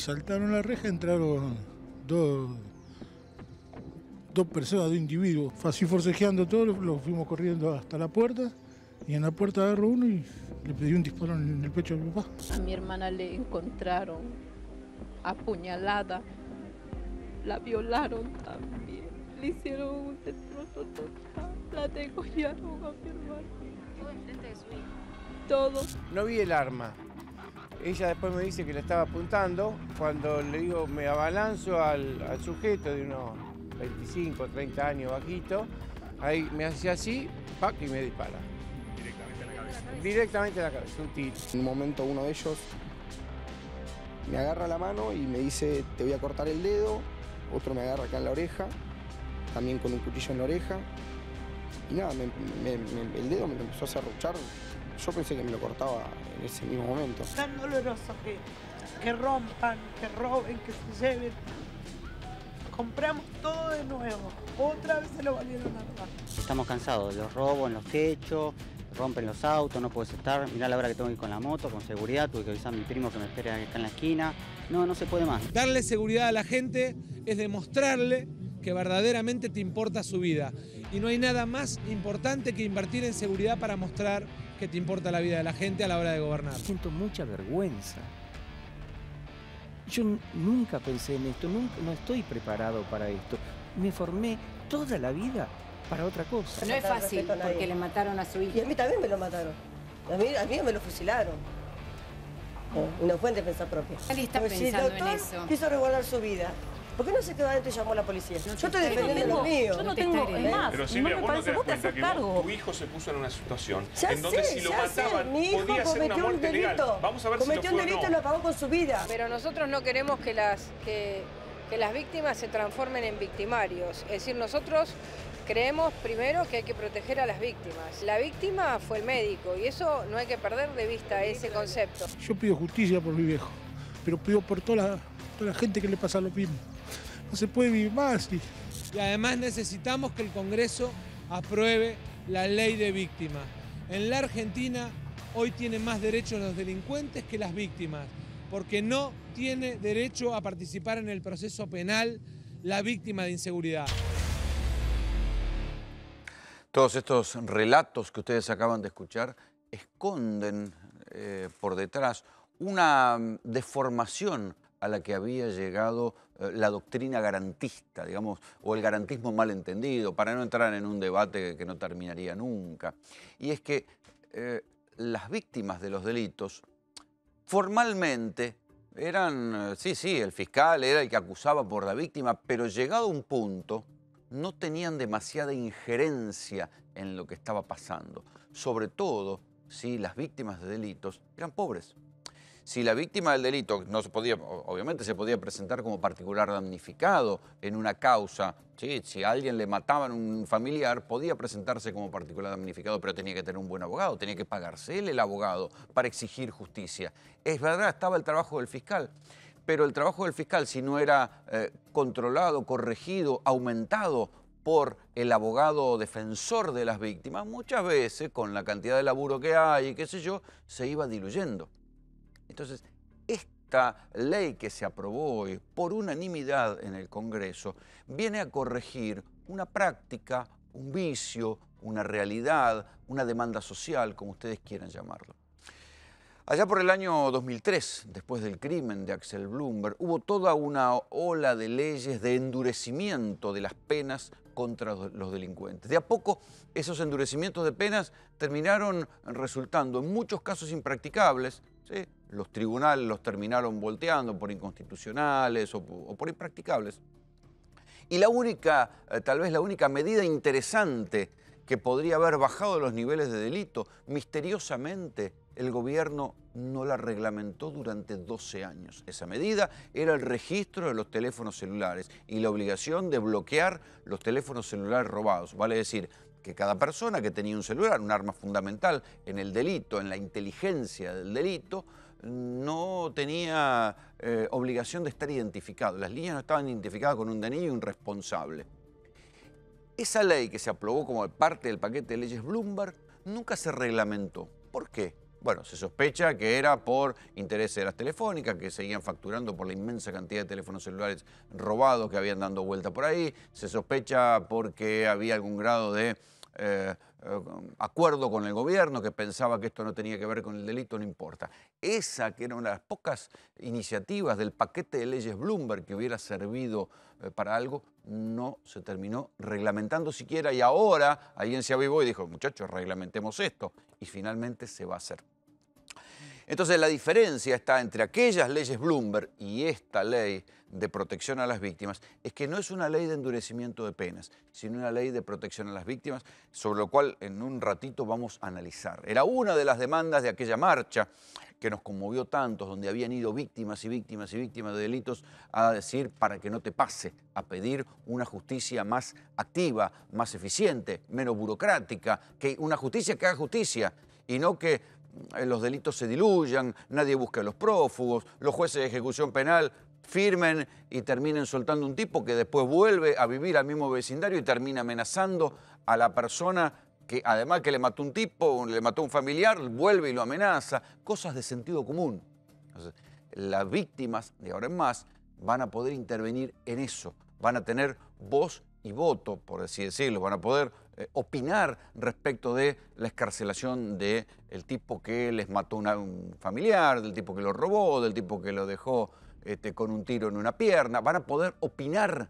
saltaron la reja, entraron dos personas, dos individuos, así forcejeando todo, lo fuimos corriendo hasta la puerta y en la puerta agarró uno y le pedí un disparo en el pecho a mi papá. A mi hermana le encontraron apuñalada, la violaron también, le hicieron un destrozo total, la degollaron a mi hermana. ¿Todo enfrente de su hija? Todo. No vi el arma. Ella después me dice que le estaba apuntando. Cuando le digo, me abalanzo al sujeto de unos 25, 30 años bajito, ahí me hace así, ¡pac! Y me dispara. Directamente a la cabeza. Directamente en la cabeza, un tiro. En un momento uno de ellos me agarra la mano y me dice, te voy a cortar el dedo. Otro me agarra acá en la oreja, también con un cuchillo en la oreja. Y nada, el dedo me empezó a serruchar. Yo pensé que me lo cortaba en ese mismo momento. Tan doloroso que rompan, que roben, que se lleven. Compramos todo de nuevo. Otra vez se lo volvieron a robar. Estamos cansados de los robos en los techos, rompen los autos, no puedes estar. Mirá la hora que tengo que ir con la moto, con seguridad. Tuve que avisar a mi primo que me espere acá en la esquina. No se puede más. Darle seguridad a la gente es demostrarle que verdaderamente te importa su vida. Y no hay nada más importante que invertir en seguridad para mostrar que te importa la vida de la gente a la hora de gobernar. Siento mucha vergüenza. Yo nunca pensé en esto, no estoy preparado para esto. Me formé toda la vida para otra cosa. No es fácil, porque le mataron a su hija. Y a mí también me lo mataron. A mí me lo fusilaron. Y no fue en defensa propia. Nadie está Porque pensando si el doctor en eso. quiso resguardar su vida, ¿por qué no se quedó adentro y llamó a la policía? Yo estoy defendiendo lo mío. Yo no tengo más. Pero Silvia, vos no te das cuenta que tu hijo se puso en una situación en donde si lo mataban podía ser una muerte legal. Vamos a ver si lo fue o no. Cometió un delito y lo pagó con su vida. Pero nosotros no queremos que las víctimas se transformen en victimarios. Es decir, nosotros creemos primero que hay que proteger a las víctimas. La víctima fue el médico y eso no hay que perder de vista ese concepto. Yo pido justicia por mi viejo, pero pido por toda la gente que le pasa lo mismo. No se puede vivir más. Y además necesitamos que el Congreso apruebe la ley de víctimas. En la Argentina hoy tienen más derechos los delincuentes que las víctimas, porque no tiene derecho a participar en el proceso penal la víctima de inseguridad. Todos estos relatos que ustedes acaban de escuchar esconden por detrás una deformación a la que había llegado la doctrina garantista, digamos, o el garantismo mal entendido, para no entrar en un debate que no terminaría nunca. Y es que las víctimas de los delitos formalmente eran, sí, el fiscal era el que acusaba por la víctima, pero llegado a un punto no tenían demasiada injerencia en lo que estaba pasando, sobre todo si las víctimas de delitos eran pobres. Si la víctima del delito no se podía, obviamente se podía presentar como particular damnificado en una causa, ¿sí? Si a alguien le mataban un familiar, podía presentarse como particular damnificado, pero tenía que tener un buen abogado, tenía que pagarse él el abogado para exigir justicia. Es verdad, estaba el trabajo del fiscal, pero el trabajo del fiscal, si no era controlado, corregido, aumentado por el abogado defensor de las víctimas, muchas veces, con la cantidad de laburo que hay y qué sé yo, se iba diluyendo. Entonces, esta ley que se aprobó hoy por unanimidad en el Congreso viene a corregir una práctica, un vicio, una realidad, una demanda social, como ustedes quieran llamarlo. Allá por el año 2003, después del crimen de Axel Blumberg, hubo toda una ola de leyes de endurecimiento de las penas contra los delincuentes. De a poco, esos endurecimientos de penas terminaron resultando en muchos casos impracticables, ¿sí? Los tribunales los terminaron volteando por inconstitucionales o por impracticables. Y la única, tal vez la única medida interesante que podría haber bajado los niveles de delito, misteriosamente el gobierno no la reglamentó durante 12 años. Esa medida era el registro de los teléfonos celulares y la obligación de bloquear los teléfonos celulares robados. Vale decir que cada persona que tenía un celular, un arma fundamental en el delito, en la inteligencia del delito, no tenía obligación de estar identificado. Las líneas no estaban identificadas con un DNI y un responsable. Esa ley que se aprobó como parte del paquete de leyes Blumberg nunca se reglamentó. ¿Por qué? Bueno, se sospecha que era por intereses de las telefónicas, que seguían facturando por la inmensa cantidad de teléfonos celulares robados que habían dando vuelta por ahí. Se sospecha porque había algún grado de acuerdo con el gobierno, que pensaba que esto no tenía que ver con el delito, no importa. Esa, que era una de las pocas iniciativas del paquete de leyes Bloomberg que hubiera servido para algo, no se terminó reglamentando siquiera, y ahora alguien se avivó y dijo, muchachos, reglamentemos esto, y finalmente se va a hacer. Entonces la diferencia está entre aquellas leyes Bloomberg y esta ley de protección a las víctimas, es que no es una ley de endurecimiento de penas, sino una ley de protección a las víctimas, sobre lo cual en un ratito vamos a analizar. Era una de las demandas de aquella marcha que nos conmovió tanto, donde habían ido víctimas y víctimas y víctimas de delitos a decir, para que no te pase, a pedir una justicia más activa, más eficiente, menos burocrática, que una justicia que haga justicia y no que los delitos se diluyan, nadie busque a los prófugos, los jueces de ejecución penal firmen y terminen soltando un tipo que después vuelve a vivir al mismo vecindario y termina amenazando a la persona que, además que le mató un tipo, le mató un familiar, vuelve y lo amenaza. Cosas de sentido común. Entonces, las víctimas, de ahora en más, van a poder intervenir en eso. Van a tener voz y voto, por así decirlo. Van a poder opinar respecto de la excarcelación del tipo que les mató un familiar, del tipo que lo robó, del tipo que lo dejó con un tiro en una pierna. Van a poder opinar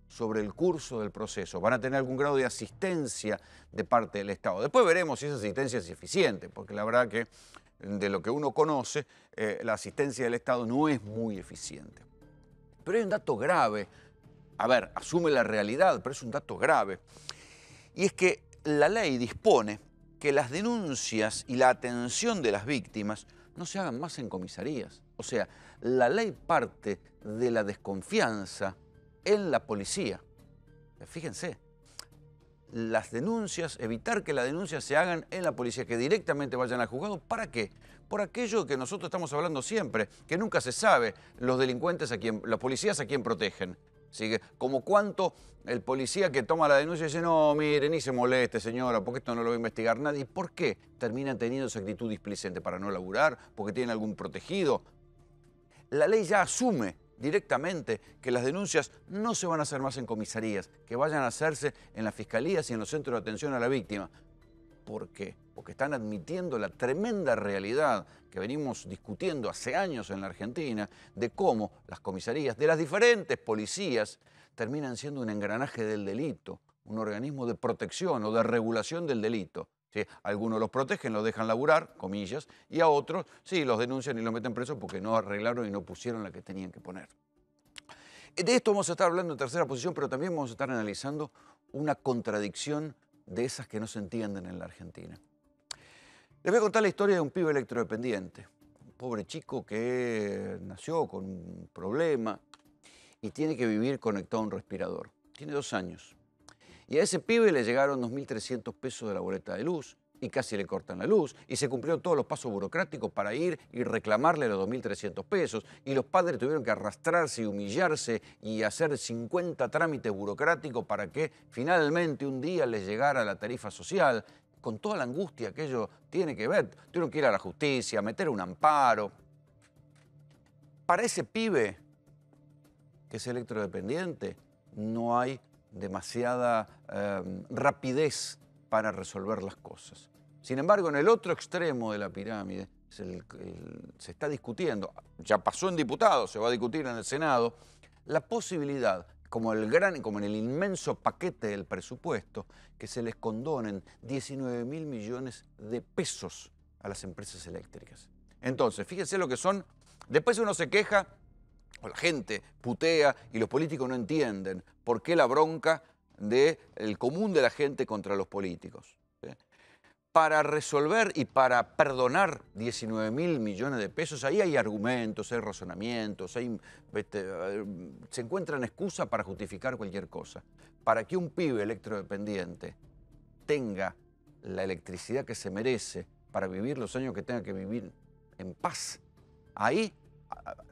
sobre el curso del proceso, van a tener algún grado de asistencia de parte del Estado. Después veremos si esa asistencia es eficiente, porque la verdad que de lo que uno conoce, la asistencia del Estado no es muy eficiente. Pero hay un dato grave, a ver, asume la realidad, pero es un dato grave, y es que la ley dispone que las denuncias y la atención de las víctimas no se hagan más en comisarías. O sea, la ley parte de la desconfianza en la policía. Fíjense, las denuncias, evitar que las denuncias se hagan en la policía, que directamente vayan al juzgado. ¿Para qué? Por aquello que nosotros estamos hablando siempre, que nunca se sabe los delincuentes los policías a quién protegen. ¿Sí? Como cuánto el policía que toma la denuncia dice, no, mire, ni se moleste, señora, porque esto no lo va a investigar nadie. ¿Y por qué terminan teniendo esa actitud displicente? ¿Para no laburar? ¿Porque tienen algún protegido? La ley ya asume directamente que las denuncias no se van a hacer más en comisarías, que vayan a hacerse en las fiscalías y en los centros de atención a la víctima. ¿Por qué? Porque están admitiendo la tremenda realidad que venimos discutiendo hace años en la Argentina, de cómo las comisarías de las diferentes policías terminan siendo un engranaje del delito, un organismo de protección o de regulación del delito. ¿Sí? Algunos los protegen, los dejan laburar, comillas, y a otros sí los denuncian y los meten presos porque no arreglaron y no pusieron la que tenían que poner. De esto vamos a estar hablando en tercera posición, pero también vamos a estar analizando una contradicción de esas que no se entienden en la Argentina. Les voy a contar la historia de un pibe electrodependiente, un pobre chico que nació con un problema y tiene que vivir conectado a un respirador. Tiene 2 años. Y a ese pibe le llegaron 2.300 pesos de la boleta de luz y casi le cortan la luz y se cumplieron todos los pasos burocráticos para ir y reclamarle los 2.300 pesos y los padres tuvieron que arrastrarse y humillarse y hacer 50 trámites burocráticos para que finalmente un día les llegara la tarifa social, con toda la angustia que ello tiene que ver. Tuvieron que ir a la justicia, meter un amparo. Para ese pibe que es electrodependiente no hay demasiada rapidez para resolver las cosas. Sin embargo, en el otro extremo de la pirámide se está discutiendo, ya pasó en diputados, se va a discutir en el Senado, la posibilidad, como en el inmenso paquete del presupuesto, que se les condonen 19.000 millones de pesos a las empresas eléctricas. Entonces, fíjense lo que son, después uno se queja, o la gente putea y los políticos no entienden por qué la bronca del común de la gente contra los políticos. ¿Sí? Para resolver y para perdonar 19.000 millones de pesos, ahí hay argumentos, hay razonamientos, se encuentran excusas para justificar cualquier cosa. Para que un pibe electrodependiente tenga la electricidad que se merece para vivir los años que tenga que vivir en paz, ahí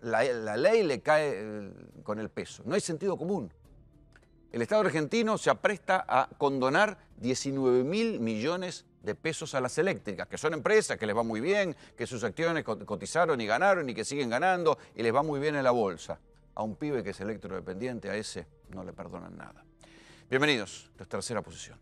la ley le cae con el peso. No hay sentido común. El Estado argentino se apresta a condonar 19.000 millones de pesos a las eléctricas, que son empresas que les va muy bien, que sus acciones cotizaron y ganaron y que siguen ganando y les va muy bien en la bolsa. A un pibe que es electrodependiente, a ese no le perdonan nada. Bienvenidos, a Tercera Posición.